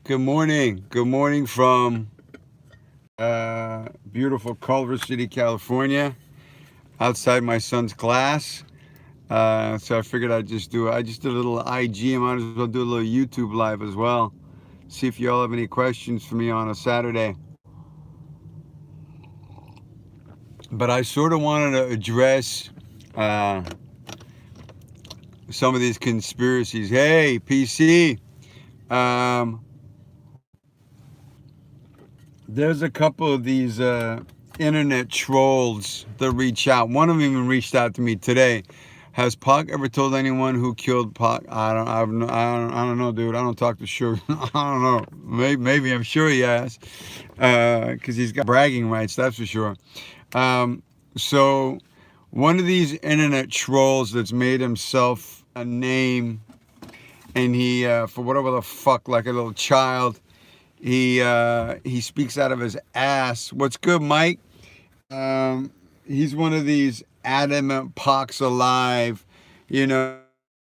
Good morning. Good morning from beautiful Culver City, California, outside my son's class. So I figured I just did a little IG. I might as well do a little YouTube live as well. See if you all have any questions for me on a Saturday. But I sort of wanted to address uh, some of these conspiracies. Hey, PC. Um, there's a couple of these internet trolls that reach out. One of them even reached out to me today. Has Pac ever told anyone who killed Pac? I don't know, dude. I don't talk to Sugar. I don't know. Maybe I'm sure he has, because he's got bragging rights. That's for sure. Um, so, one of these internet trolls that's made himself a name, and he, for whatever the fuck, like a little child, he speaks out of his ass. What's good, Mike? He's one of these adamant Pac's alive, you know,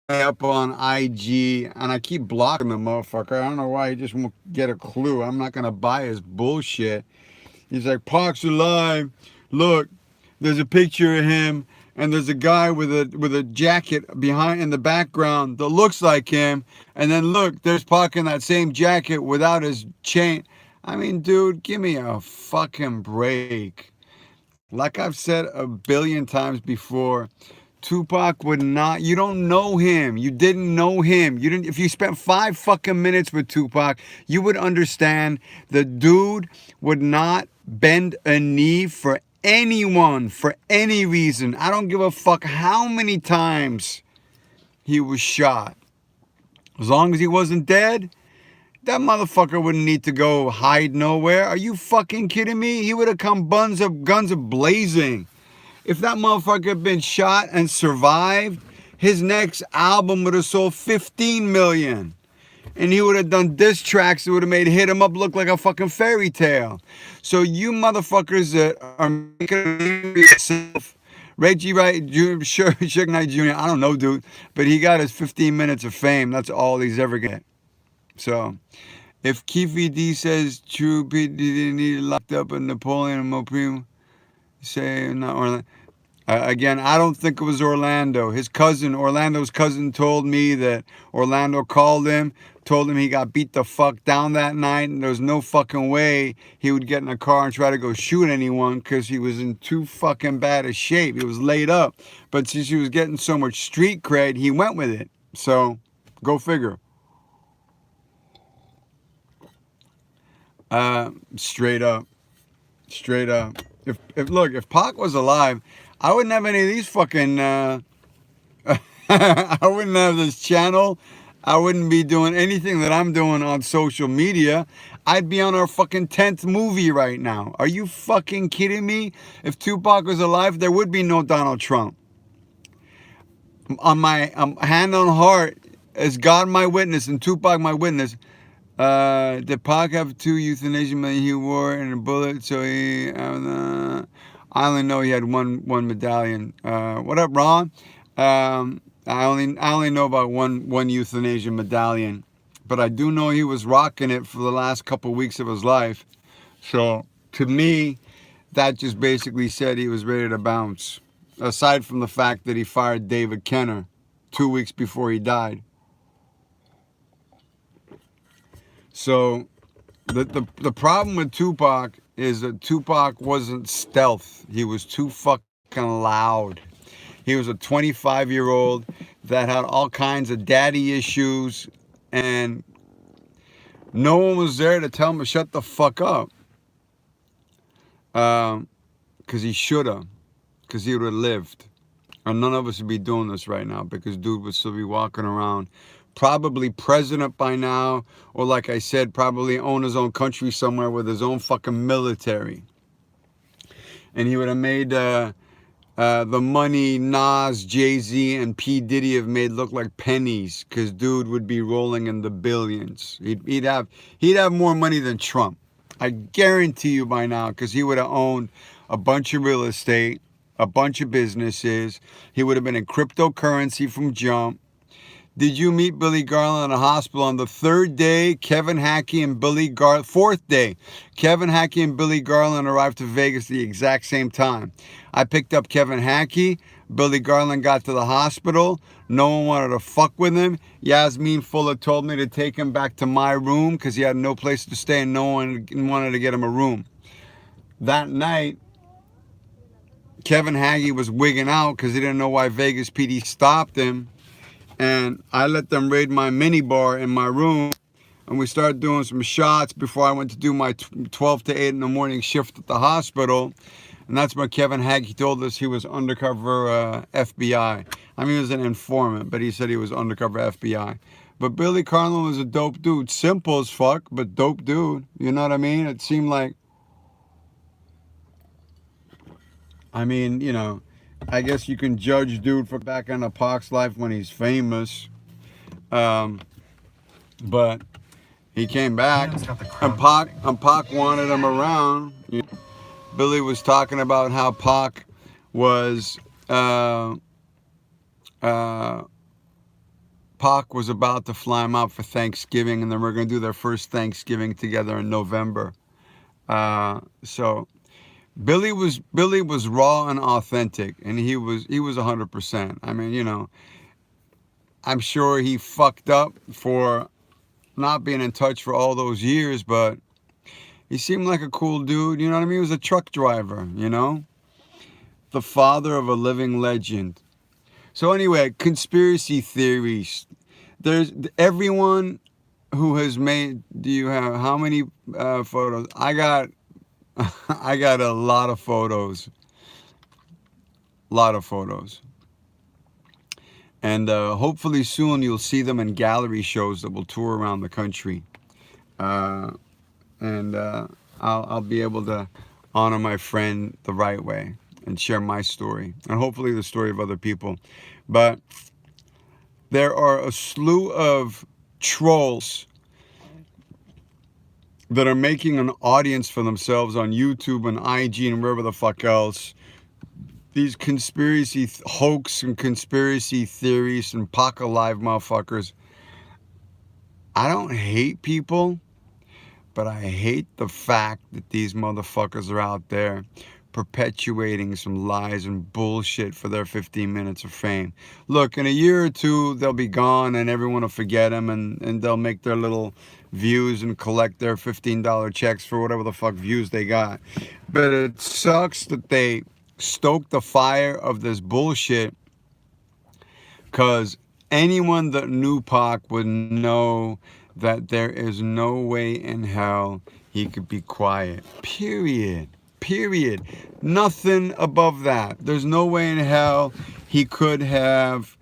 up on IG, and I keep blocking the motherfucker. I don't know why. He just won't get a clue. I'm not gonna buy his bullshit. He's like, Pac's alive. Look, there's a picture of him, and there's a guy with a jacket behind in the background that looks like him. And then look, there's Pac in that same jacket without his chain. I mean, dude, give me a fucking break. Like I've said a billion times before, Tupac would not. You don't know him. You didn't know him. You didn't. If you spent 5 fucking minutes with Tupac, you would understand the dude would not bend a knee for anyone for any reason. I don't give a fuck how many times he was shot. As long as he wasn't dead, that motherfucker wouldn't need to go hide nowhere. Are you fucking kidding me? He would have come guns a blazing. If that motherfucker had been shot and survived, his next album would have sold 15 million. And he would have done diss tracks that would have made Hit 'Em Up look like a fucking fairy tale. So you motherfuckers that are making yourself, Reggie Wright, Suge Knight Jr., I don't know, dude, but he got his 15 minutes of fame. That's all he's ever gonna get. So, if Keefe D says True Pete didn't need locked up in Napoleon and Mopreme, say not Orlando. Again, I don't think it was Orlando. Orlando's cousin told me that Orlando called him, told him he got beat the fuck down that night, and there was no fucking way he would get in a car and try to go shoot anyone because he was in too fucking bad a shape. He was laid up. But since he was getting so much street cred, he went with it. So, go figure. Straight up. Straight up. If Pac was alive, I wouldn't have any of these fucking I wouldn't have this channel. I wouldn't be doing anything that I'm doing on social media. I'd be on our fucking 10th movie right now. Are you fucking kidding me? If Tupac was alive, there would be no Donald Trump. On my hand on heart, as God my witness and Tupac my witness, did Pac have 2 euthanasia medals he wore and a bullet? So I only know he had one medallion. What up, Ron? I only know about one euthanasia medallion, but I do know he was rocking it for the last couple weeks of his life. So to me, that just basically said he was ready to bounce. Aside from the fact that he fired David Kenner 2 weeks before he died. So the problem with Tupac is that Tupac wasn't stealth. He was too fucking loud. He was a 25-year-old that had all kinds of daddy issues, and no one was there to tell him to shut the fuck up. Because he should have. Because he would have lived. And none of us would be doing this right now, because dude would still be walking around probably president by now, or like I said, probably own his own country somewhere with his own fucking military. And he would have made the money Nas, Jay-Z, and P. Diddy have made look like pennies, because dude would be rolling in the billions. He'd have more money than Trump. I guarantee you by now, because he would have owned a bunch of real estate, a bunch of businesses. He would have been in cryptocurrency from jump. Did you meet Billy Garland in a hospital on the third day? Kevin Hackey and Billy Garland, fourth day, Kevin Hackey and Billy Garland arrived to Vegas at the exact same time. I picked up Kevin Hackey. Billy Garland got to the hospital. No one wanted to fuck with him. Yasmin Fuller told me to take him back to my room because he had no place to stay and no one wanted to get him a room. That night, Kevin Hackey was wigging out because he didn't know why Vegas PD stopped him. And I let them raid my mini bar in my room. And we started doing some shots before I went to do my 12 to 8 in the morning shift at the hospital. And that's when Kevin Hackey told us he was undercover FBI. I mean, he was an informant, but he said he was undercover FBI. But Billy Garland was a dope dude. Simple as fuck, but dope dude. You know what I mean? It seemed like, I mean, you know, I guess you can judge dude for back on Pac's life when he's famous. But he came back, and Pac wanted him around. You know, Billy was talking about how Pac was Pac was about to fly him out for Thanksgiving, and then we're going to do their first Thanksgiving together in November. So Billy was raw and authentic, and he was 100%. I mean, you know, I'm sure he fucked up for not being in touch for all those years, but he seemed like a cool dude. You know what I mean? He was a truck driver, you know, the father of a living legend. So anyway, conspiracy theories. There's everyone who has made. Do you have how many photos? I got a lot of photos. And hopefully soon you'll see them in gallery shows that will tour around the country. And I'll be able to honor my friend the right way and share my story, and hopefully the story of other people. But there are a slew of trolls that are making an audience for themselves on YouTube and IG and wherever the fuck else. These conspiracy hoax and conspiracy theories and Pac alive motherfuckers. I don't hate people, but I hate the fact that these motherfuckers are out there perpetuating some lies and bullshit for their 15 minutes of fame. Look, in a year or two, they'll be gone and everyone will forget them, and they'll make their little views and collect their $15 checks for whatever the fuck views they got. But it sucks that they stoke the fire of this bullshit, because anyone that knew Pac would know that there is no way in hell he could be quiet. Period. Nothing above that. There's no way in hell he could have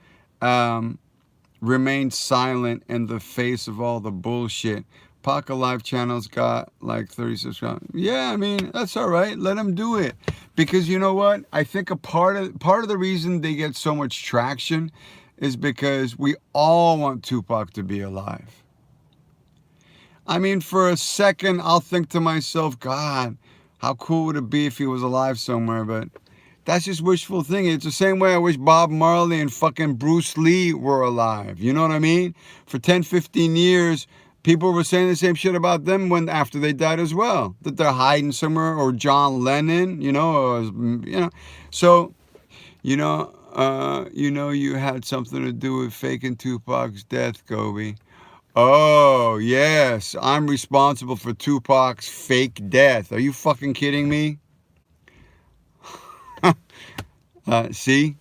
remained silent in the face of all the bullshit. Pac Alive channel's got like 30 subscribers. Yeah, I mean, that's all right. Let him do it. Because you know what? I think a part of the reason they get so much traction is because we all want Tupac to be alive. I mean, for a second, I'll think to myself, God, how cool would it be if he was alive somewhere? But that's just wishful thinking. It's the same way I wish Bob Marley and fucking Bruce Lee were alive. You know what I mean? For 10, 15 years, people were saying the same shit about them after they died as well. That they're hiding somewhere, or John Lennon, you know, or, you know. So, you had something to do with faking Tupac's death, Kobe. Oh, yes, I'm responsible for Tupac's fake death. Are you fucking kidding me? See?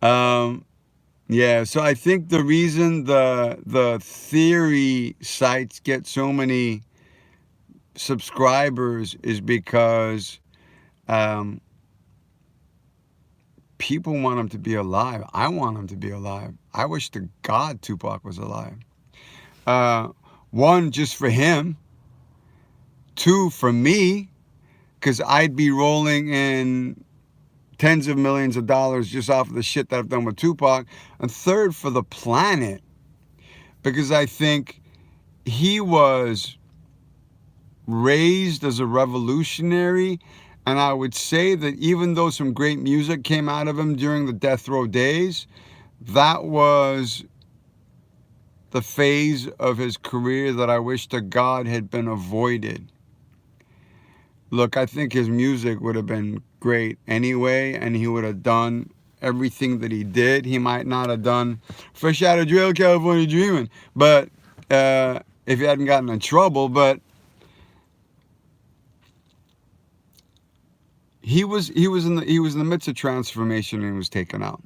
Yeah, so I think the reason the theory sites get so many subscribers is because people want him to be alive. I want him to be alive. I wish to God Tupac was alive. One, just for him. Two, for me, because I'd be rolling in tens of millions of dollars just off of the shit that I've done with Tupac. And third, for the planet, because I think he was raised as a revolutionary. And I would say that even though some great music came out of him during the death row days, that was the phase of his career that I wish to God had been avoided. Look, I think his music would have been great anyway, and he would have done everything that he did. He might not have done Fresh Out of Jail, California Dreaming, but if he hadn't gotten in trouble, but he was in the midst of transformation and he was taken out.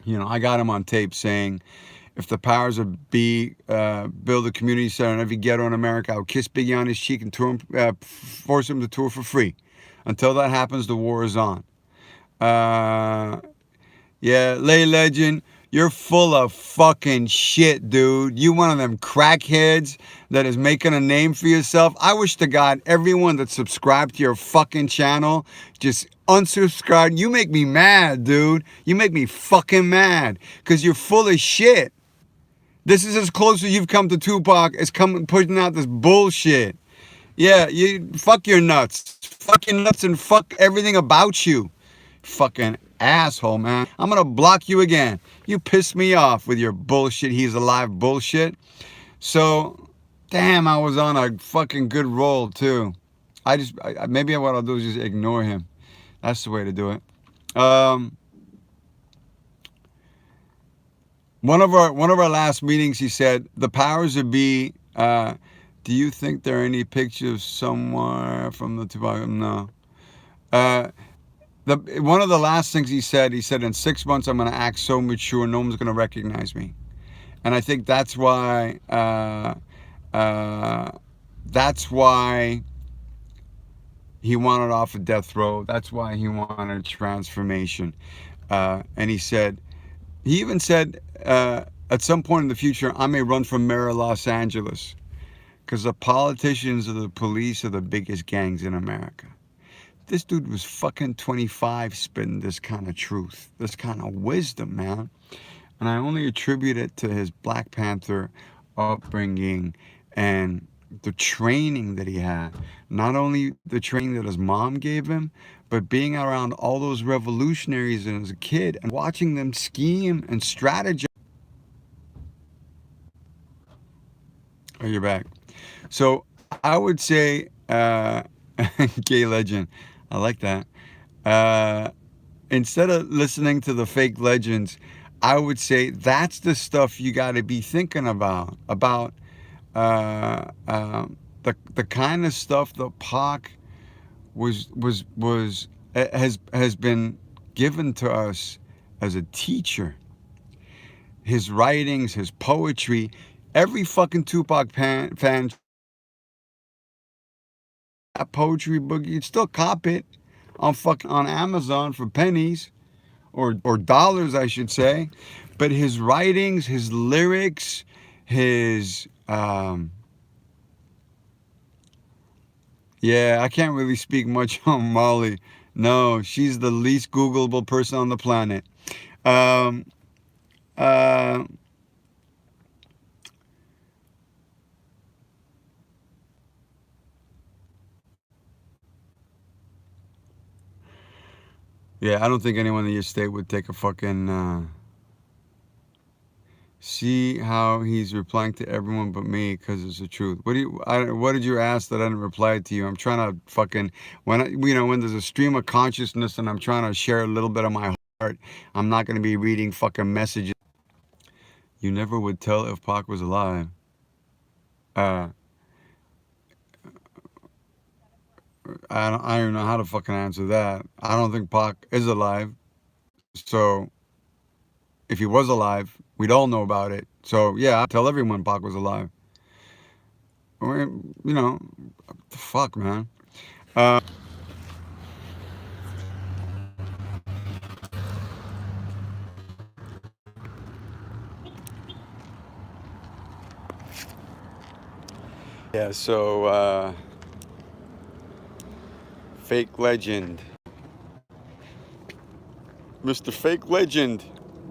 You know, I got him on tape saying, if the powers of be build a community center in every ghetto in America, I'll kiss Biggie on his cheek and tour him, force him to tour for free. Until that happens, the war is on. Yeah, Lay Legend, you're full of fucking shit, dude. You one of them crackheads that is making a name for yourself. I wish to God everyone that subscribed to your fucking channel just unsubscribe. You make me mad, dude. You make me fucking mad because you're full of shit. This is as close as you've come to Tupac as putting out this bullshit. Yeah, you fuck your nuts. Fuck your nuts and fuck everything about you. Fucking asshole, man. I'm gonna block you again. You piss me off with your bullshit, he's alive bullshit. So, damn, I was on a fucking good roll too. Maybe what I'll do is just ignore him. That's the way to do it. One of our last meetings, he said, the powers that be, do you think there are any pictures somewhere from the Tupac? No. One of the last things he said, in 6 months I'm going to act so mature, no one's going to recognize me. And I think that's why, he wanted off of death row. That's why he wanted transformation. And he even said, at some point in the future, I may run for mayor of Los Angeles because the politicians and the police are the biggest gangs in America. This dude was fucking 25 spitting this kind of truth, this kind of wisdom, man. And I only attribute it to his Black Panther upbringing and the training that he had. Not only the training that his mom gave him, but being around all those revolutionaries as a kid and watching them scheme and strategize. Oh, you're back. So I would say, gay legend, I like that. Instead of listening to the fake legends, I would say that's the stuff you got to be thinking about the kind of stuff that Pac has been given to us as a teacher. His writings, his poetry, every fucking Tupac fan, that poetry book, you'd still cop it on Amazon for pennies or dollars, I should say. But his writings, his lyrics, his yeah, I can't really speak much on Molly. No, she's the least Googleable person on the planet. Um, uh, yeah, I don't think anyone in your state would take a fucking. See how he's replying to everyone but me because it's the truth. What did you ask that I didn't reply to you? I'm trying to fucking when there's a stream of consciousness and I'm trying to share a little bit of my heart, I'm not gonna be reading fucking messages. You never would tell if Pac was alive. Uh, I don't know how to fucking answer that. I don't think Pac is alive. So if he was alive, we'd all know about it. So yeah, I'd tell everyone Pac was alive. I mean, what the fuck, man. Yeah, so fake legend. Mr. Fake Legend.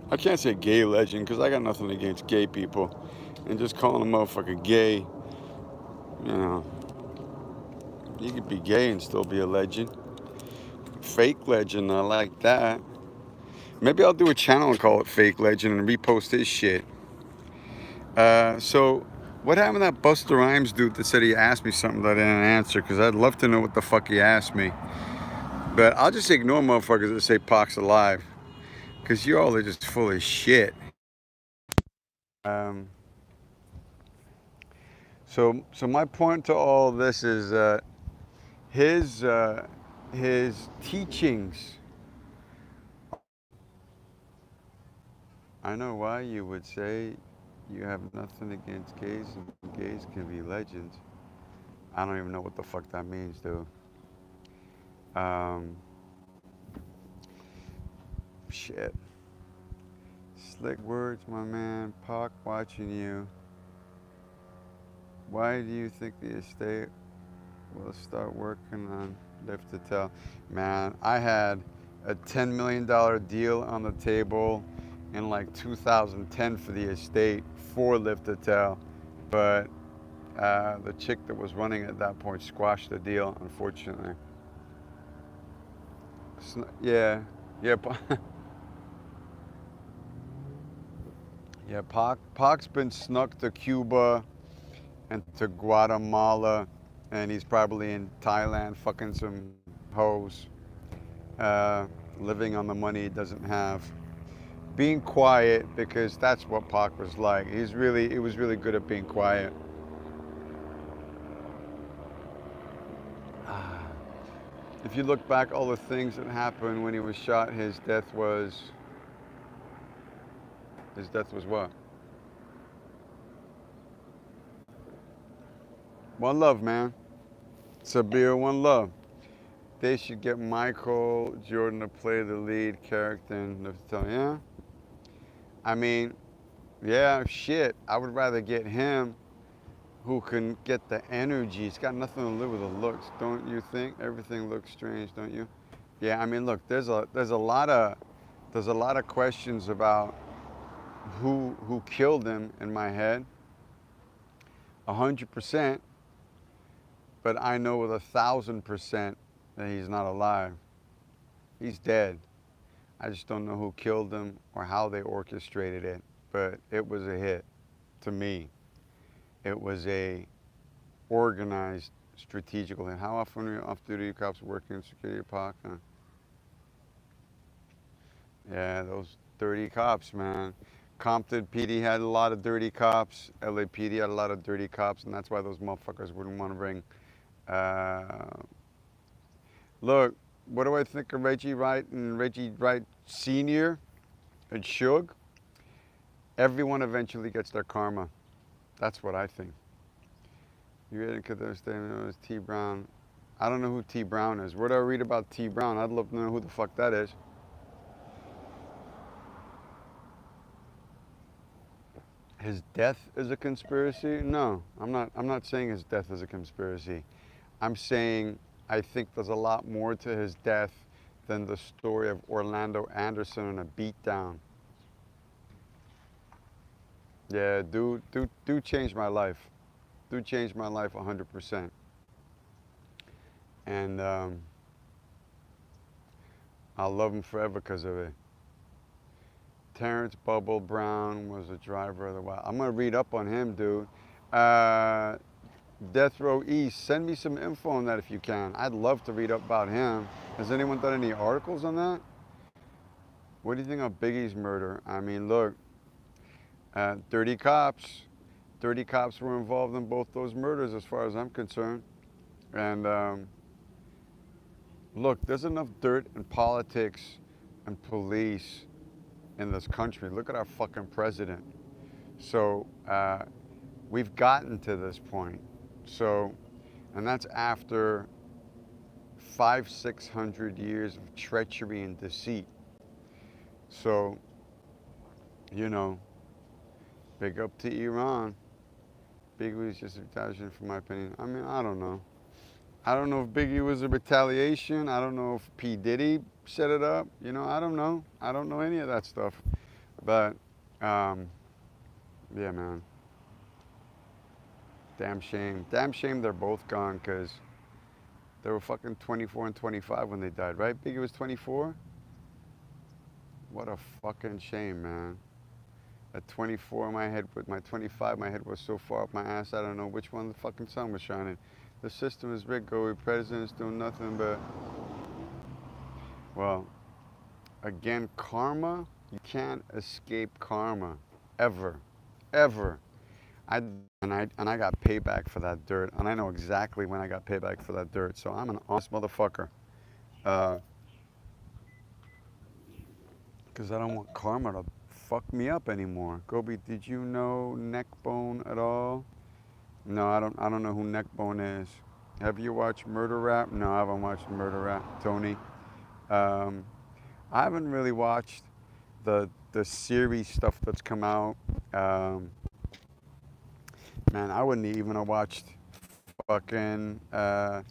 I can't say gay legend because I got nothing against gay people. And just calling a motherfucker gay, you know, you could be gay and still be a legend. Fake legend, I like that. Maybe I'll do a channel and call it Fake Legend and repost his shit. So, what happened to that Busta Rhymes dude that said he asked me something that I didn't answer? Because I'd love to know what the fuck he asked me. But I'll just ignore motherfuckers that say Pac's alive. Because you all are just full of shit. Um, so my point to all this is his teachings. I know why you would say you have nothing against gays and gays can be legends. I don't even know what the fuck that means, dude. Um, shit. Slick words, my man. Pac watching you. Why do you think the estate will start working on Live to Tell? Man, I had a $10 million deal on the table in like 2010 for the estate for Live to Tell. But the chick that was running at that point squashed the deal, unfortunately. Yeah, yeah, yeah. Pac's been snuck to Cuba and to Guatemala, and he's probably in Thailand fucking some hoes, living on the money he doesn't have, being quiet because that's what Pac was like. He was really good at being quiet. If you look back, all the things that happened when he was shot, his death was what? One love, man. Sabir, one love. They should get Michael Jordan to play the lead character in the film. Yeah. I mean, yeah, shit. I would rather get him who can get the energy. It's got nothing to do with the looks, don't you think? Everything looks strange, don't you? Yeah, I mean, look, there's a lot of questions about who killed him in my head. 100%, but I know with 1,000% that he's not alive. He's dead. I just don't know who killed him or how they orchestrated it, but it was a hit to me. It was a organized, strategical hit. How often are off-duty cops working in security park? Huh? Yeah, those dirty cops, man. Compton PD had a lot of dirty cops. LAPD had a lot of dirty cops, and that's why those motherfuckers wouldn't want to bring. Look, what do I think of Reggie Wright and Reggie Wright Sr. and Suge? Everyone eventually gets their karma. That's what I think. You read it their statement, it was T. Brown. I don't know who T. Brown is. Where do I read about T. Brown? I'd love to know who the fuck that is. His death is a conspiracy? No, I'm not saying his death is a conspiracy. I'm saying I think there's a lot more to his death than the story of Orlando Anderson and a beatdown. Yeah, dude changed my life. Dude changed my life 100%. And I'll love him forever because of it. Terrence Bubble Brown was a driver of the wild. I'm gonna read up on him, dude. Death Row East, send me some info on that if you can. I'd love to read up about him. Has anyone done any articles on that? What do you think of Biggie's murder? I mean, look, dirty cops. Dirty cops were involved in both those murders as far as I'm concerned. And look, there's enough dirt in politics and police in this country. Look at our fucking president. So we've gotten to this point. So, and that's after 500-600 years of treachery and deceit. So, you know, big up to Iran. Biggie was just a retaliation, for my opinion. I mean, I don't know. I don't know if Biggie was a retaliation. I don't know if P. Diddy set it up. You know, I don't know. I don't know any of that stuff. But, yeah, man. Damn shame. Damn shame they're both gone because they were fucking 24 and 25 when they died, right? Biggie was 24? What a fucking shame, man. At 24, my head, with my 25, my head was so far up my ass, I don't know which one the fucking sun was shining. The system is rigged, go with presidents doing nothing but, well, again, karma, you can't escape karma. Ever. Ever. I got payback for that dirt, and I know exactly when I got payback for that dirt, so I'm an honest motherfucker. Because I don't want karma to fuck me up anymore. Gobi, did you know Neckbone at all? No, I don't know who Neckbone is. Have you watched Murder Rap? No, I haven't watched Murder Rap. Tony. I haven't really watched the series stuff that's come out. Man, I wouldn't even have watched fucking I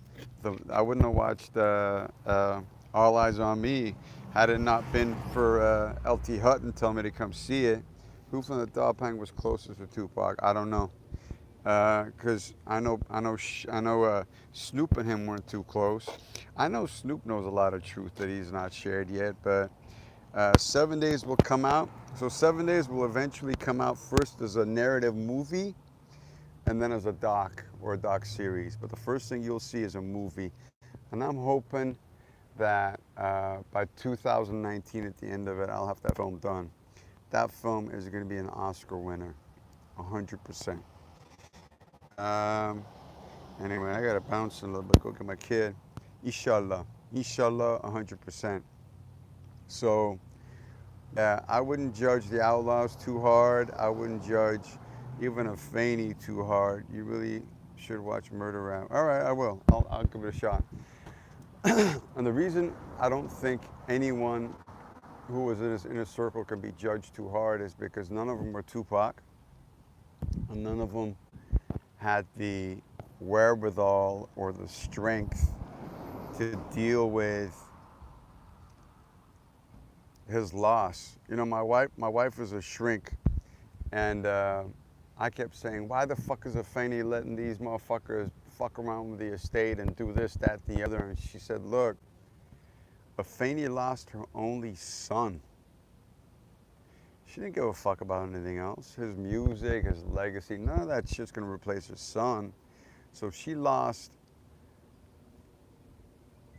wouldn't have watched All Eyes on Me had it not been for LT Hutton telling me to come see it. Who from the Dog Pound was closest to Tupac? I don't know, because I know Snoop and him weren't too close. I know Snoop knows a lot of truth that he's not shared yet, but 7 Days will come out. So 7 Days will eventually come out first as a narrative movie, and then as a doc or a doc series. But the first thing you'll see is a movie, and I'm hoping that by 2019, at the end of it, I'll have that film done. That film is going to be an Oscar winner, 100%. Anyway, I got to bounce a little bit, go get my kid. Inshallah, 100%. So, yeah, I wouldn't judge the Outlaws too hard. I wouldn't judge even a Faney too hard. You really should watch Murder Rap. All right, I will. I'll give it a shot. And the reason I don't think anyone who was in his inner circle could be judged too hard is because none of them were Tupac, and none of them had the wherewithal or the strength to deal with his loss. You know, my wife was a shrink, and I kept saying, why the fuck is Afeni letting these motherfuckers fuck around with the estate and do this, that, the other? And she said, look, Afeni lost her only son. She didn't give a fuck about anything else. His music, his legacy, none of that shit's gonna replace her son. So she lost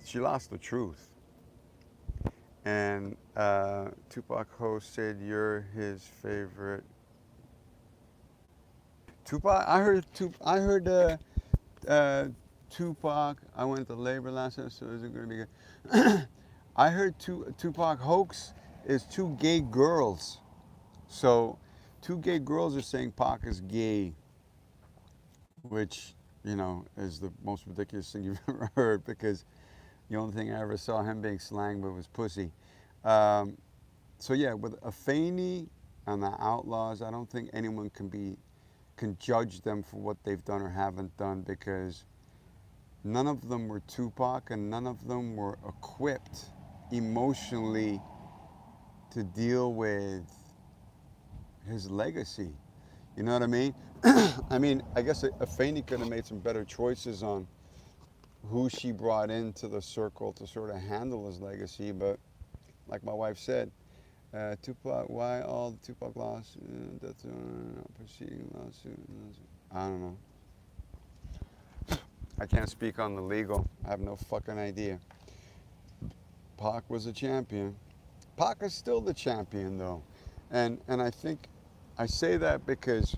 the truth. And Tupac host said you're his favorite. Tupac, I heard Tupac. I went to labor last night, so is it going to be good? I heard Tupac hoax is two gay girls. So, two gay girls are saying Pac is gay, which, you know, is the most ridiculous thing you've ever heard, because the only thing I ever saw him being slang with was pussy. So yeah, with Afeni and the Outlaws, I don't think anyone can judge them for what they've done or haven't done, because none of them were Tupac and none of them were equipped emotionally to deal with his legacy. You know what I mean? I mean, I guess Afeni could have made some better choices on who she brought into the circle to sort of handle his legacy, but like my wife said, Tupac, why all the Tupac lawsuit, proceeding lawsuit? I don't know. I can't speak on the legal. I have no fucking idea. Pac was a champion. Pac is still the champion, though. And I think I say that because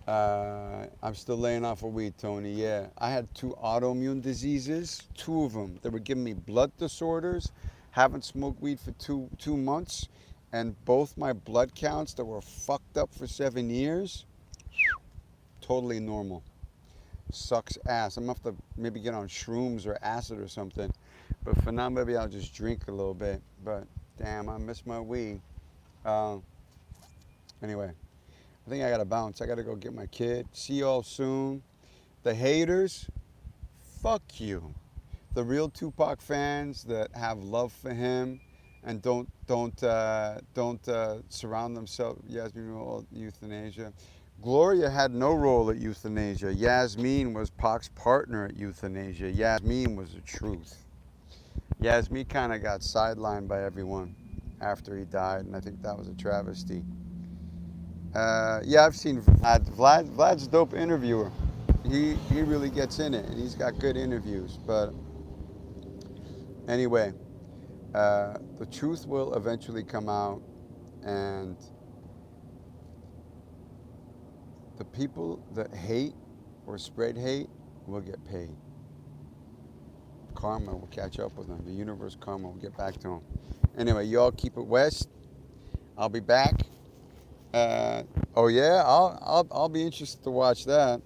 I'm still laying off of weed, Tony. Yeah, I had 2 autoimmune diseases, 2 of them. They were giving me blood disorders. Haven't smoked weed for two months, and both my blood counts that were fucked up for 7 years, totally normal. Sucks ass. I'm gonna have to maybe get on shrooms or acid or something. But for now, maybe I'll just drink a little bit. But damn, I miss my weed. Anyway, I think I gotta bounce. I gotta go get my kid. See y'all soon. The haters, fuck you. The real Tupac fans that have love for him and don't surround themselves. Yasmin role at euthanasia. Gloria had no role at euthanasia. Yasmin was Pac's partner at euthanasia. Yasmin was the truth. Yasmin kind of got sidelined by everyone. after he died, and I think that was a travesty. Yeah, I've seen Vlad. Vlad's a dope interviewer. He really gets in it, and he's got good interviews. But anyway, the truth will eventually come out, and the people that hate or spread hate will get paid. Karma will catch up with them. The universe karma will get back to them. Anyway, y'all keep it west. I'll be back. Oh yeah, I'll be interested to watch that.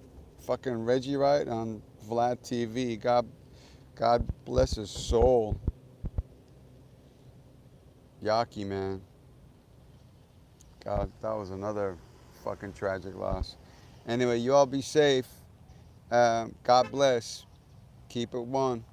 Fucking Reggie Wright on Vlad TV. God bless his soul. Yaki, man. God, that was another fucking tragic loss. Anyway, you all be safe. God bless. Keep it one.